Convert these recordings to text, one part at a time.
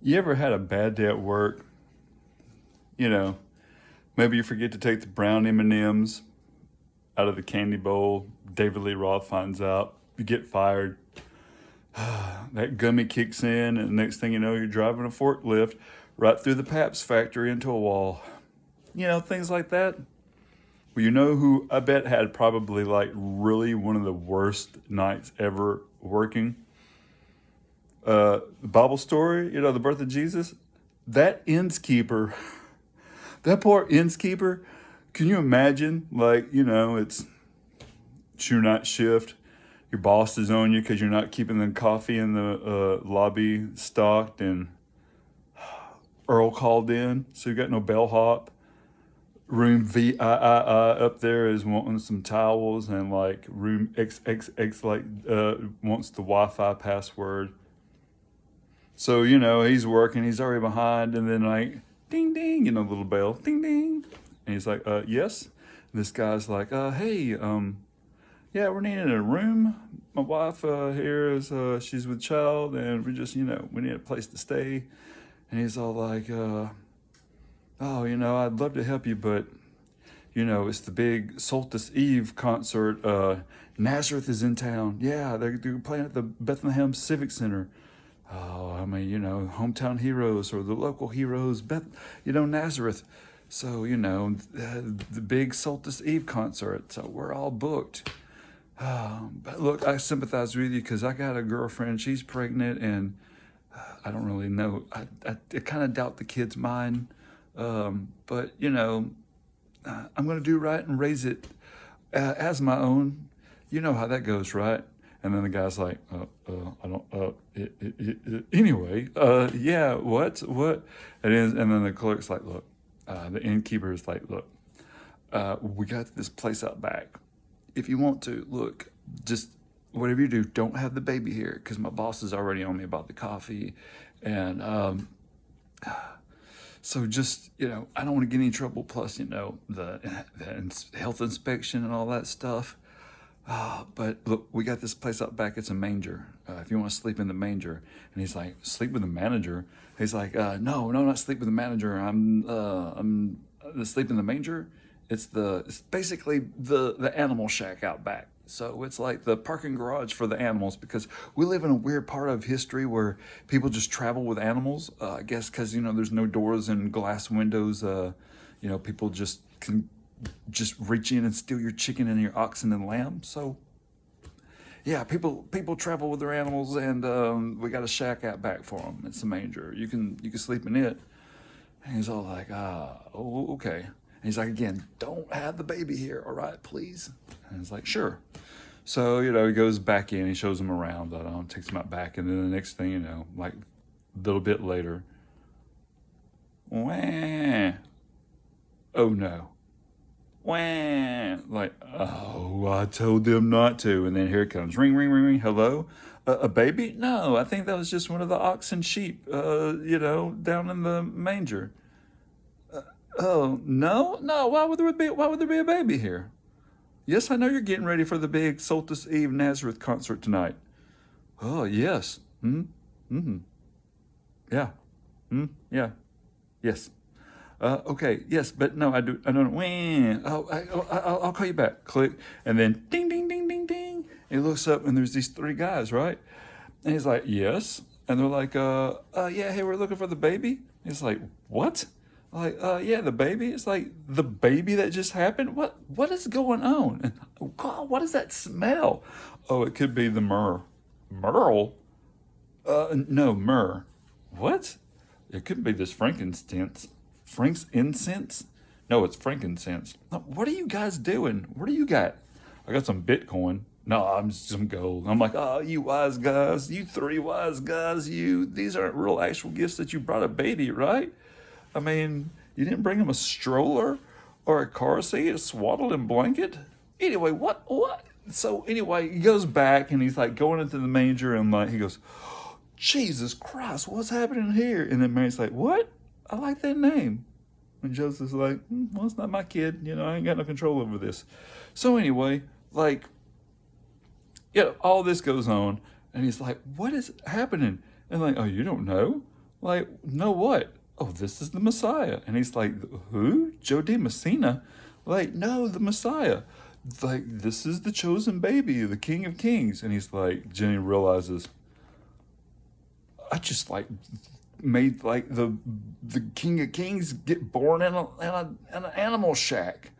You ever had a bad day at work? You know, maybe you forget to take the brown M&Ms out of the candy bowl. David Lee Roth finds out. You get fired. That gummy kicks in, and the next thing you know, you're driving a forklift right through the Paps factory into a wall. Things like that. Well, you know who I bet had probably like really one of the worst nights ever working? The Bible story, the birth of Jesus. That innskeeper, that poor innskeeper. Can you imagine? It's your night shift. Your boss is on you because you're not keeping the coffee in the lobby stocked, and Earl called in, so you got no bellhop. Room VIII up there is wanting some towels, and like room XXX wants the Wi-Fi password. So he's working, he's already behind, and then like ding ding, little bell, ding ding, and he's like, yes. And this guy's like, hey, yeah, we're needing a room. My wife here is she's with child, and we need a place to stay. And he's all like, oh, I'd love to help you, but it's the big Solstice Eve concert. Nazareth is in town. Yeah, they're playing at the Bethlehem Civic Center. Oh, I mean, hometown heroes or the local heroes, Nazareth. So, the big Solstice Eve concert. So we're all booked. But look, I sympathize with you because I got a girlfriend. She's pregnant, and I don't really know. I kind of doubt the kid's mine. But, I'm going to do right and raise it as my own. You know how that goes, right? And then the guy's like, I don't, anyway, yeah, what? And then the clerk's like, look, the innkeeper is like, look, we got this place out back. If you want to, look, just whatever you do, don't have the baby here because my boss is already on me about the coffee. And so just, I don't want to get any trouble. Plus, the health inspection and all that stuff. But look, we got this place out back. It's a manger. If you want to sleep in the manger. And he's like, sleep with the manager? He's like, no, not sleep with the manager. I'm sleep in the manger. It's basically the animal shack out back. So it's like the parking garage for the animals because we live in a weird part of history where people just travel with animals. I guess because, there's no doors and glass windows. People just can just reach in and steal your chicken and your oxen and lamb. So yeah, people travel with their animals, and we got a shack out back for them. It's a manger. You can sleep in it. And he's all like, oh, okay. And he's like, again, don't have the baby here, all right, please? And he's like, sure. So, he goes back in, he shows him around, takes him out back, and then the next thing like a little bit later, wah, oh no, wah, like, oh, I told them not to. And then here it comes, ring, ring, ring, ring, hello? A baby? No, I think that was just one of the oxen sheep, down in the manger. Oh, no, why would there be a baby here? Yes, I know you're getting ready for the big Solstice Eve Nazareth concert tonight. Oh, yes. Yeah. Yeah. Yes. Okay. Yes, but no, I don't. I'll call you back. Click, and then ding, ding, ding, ding, ding. And he looks up, and there's these three guys, right? And he's like, yes. And they're like, yeah, hey, we're looking for the baby. He's like, what? Like, yeah, the baby. It's like the baby that just happened. What is going on? And oh God, what is that smell? Oh, it could be the myrrh. Myrrh? No, myrrh. What? It couldn't be this frankincense. Frank's incense? No, it's frankincense. No, what are you guys doing? What do you got? I got some Bitcoin. No, I'm just some gold. I'm like, oh, you wise guys, you three wise guys, these aren't real actual gifts that you brought a baby, right? I mean, you didn't bring him a stroller or a car seat, a swaddling blanket? Anyway, what? So anyway, he goes back and he's like going into the manger and like, he goes, Jesus Christ, what's happening here? And then Mary's like, what? I like that name. And Joseph's like, well, it's not my kid. I ain't got no control over this. So anyway, like, all this goes on. And he's like, what is happening? And like, oh, you don't know? Like, no, what? Oh, this is the Messiah. And he's like, who? Joe D. Messina? Like, no, the Messiah. Like, this is the chosen baby, the King of Kings. And he's like, Jenny realizes, I just like made like the King of Kings get born in an animal shack.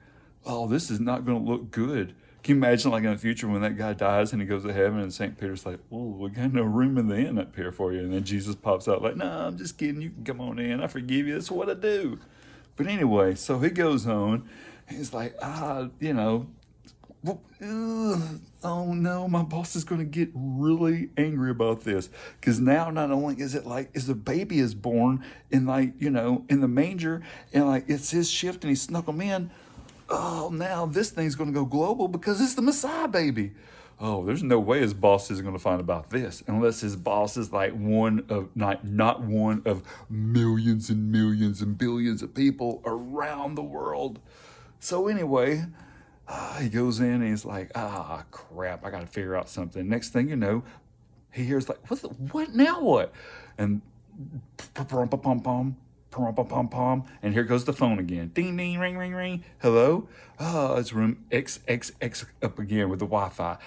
Oh, this is not going to look good. Can you imagine, like in the future, when that guy dies and he goes to heaven, and St. Peter's like, "Oh, we got no room in the inn up here for you," and then Jesus pops out like, "No, I'm just kidding. You can come on in. I forgive you. That's what I do." But anyway, so he goes on. He's like, well, oh no, my boss is going to get really angry about this, because now not only is it like is the baby is born in like in the manger, and like it's his shift and he snuck him in. Oh, now this thing's going to go global because it's the Messiah baby. Oh, there's no way his boss isn't going to find about this unless his boss is like one of not one of millions and millions and billions of people around the world. So anyway, he goes in and he's like, crap, I got to figure out something. Next thing you know, he hears like, what now what? And pum pum pum pum pum pum pum, and here goes the phone again. Ding ding, ring ring ring. Hello. It's room XXX up again with the Wi-Fi.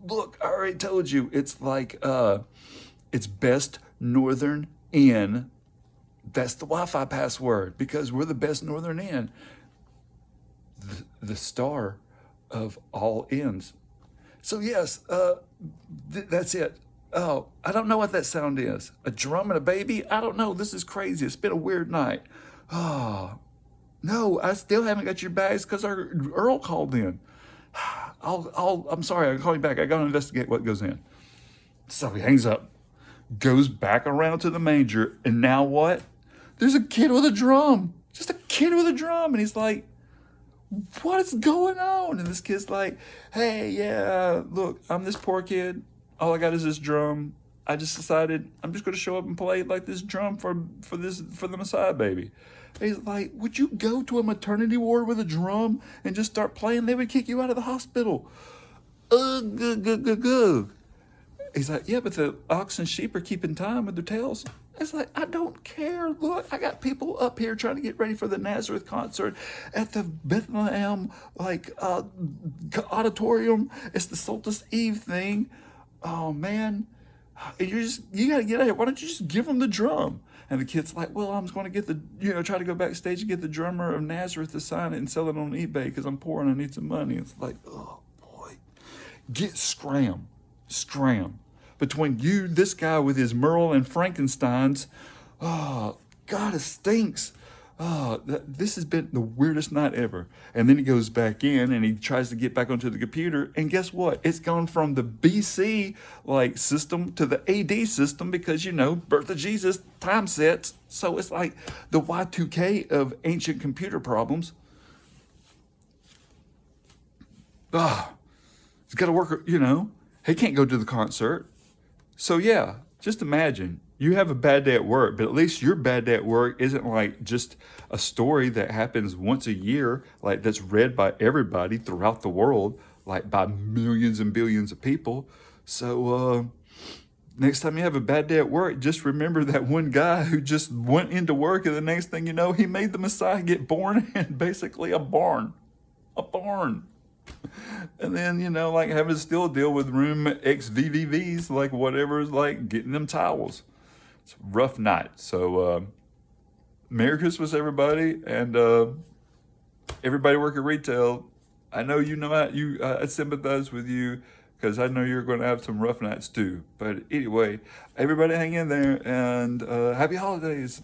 Look, I already told you. It's like it's Best Northern Inn. That's the Wi-Fi password because we're the Best Northern Inn, the star of all inns. So yes, that's it. Oh, I don't know what that sound is. A drum and a baby? I don't know. This is crazy. It's been a weird night. Oh, no, I still haven't got your bags because our Earl called in. I'm sorry. I'll call you back. I got to investigate what goes in. So he hangs up, goes back around to the manger, and now what? There's a kid with a drum. Just a kid with a drum. And he's like, what is going on? And this kid's like, hey, yeah, look, I'm this poor kid. All I got is this drum. I just decided I'm just going to show up and play like this drum for the Messiah baby. And he's like, would you go to a maternity ward with a drum and just start playing? They would kick you out of the hospital. Ugh. He's like, yeah, but the ox and sheep are keeping time with their tails. It's like, I don't care. Look, I got people up here trying to get ready for the Nazareth concert at the Bethlehem auditorium. It's the Solstice Eve thing. Oh man, you gotta get out here. Why don't you just give them the drum? And the kid's like, well, I'm just going to get try to go backstage and get the drummer of Nazareth to sign it and sell it on eBay because I'm poor and I need some money. It's like, oh boy, scram between you, this guy with his Merle and Frankensteins. Oh God, it stinks. Oh, this has been the weirdest night ever. And then he goes back in and he tries to get back onto the computer. And guess what? It's gone from the BC like system to the AD system because, birth of Jesus, time sets. So it's like the Y2K of ancient computer problems. He's got to work, He can't go to the concert. So yeah, just imagine. You have a bad day at work, but at least your bad day at work isn't like just a story that happens once a year, like that's read by everybody throughout the world, like by millions and billions of people. So next time you have a bad day at work, just remember that one guy who just went into work and the next thing you know, he made the Messiah get born in basically a barn. And then, like having to still deal with room XVVVs, like whatever's like getting them towels. It's a rough night. So, Merry Christmas, everybody, and everybody work at retail. I know I sympathize with you because I know you're going to have some rough nights too. But anyway, everybody hang in there and happy holidays.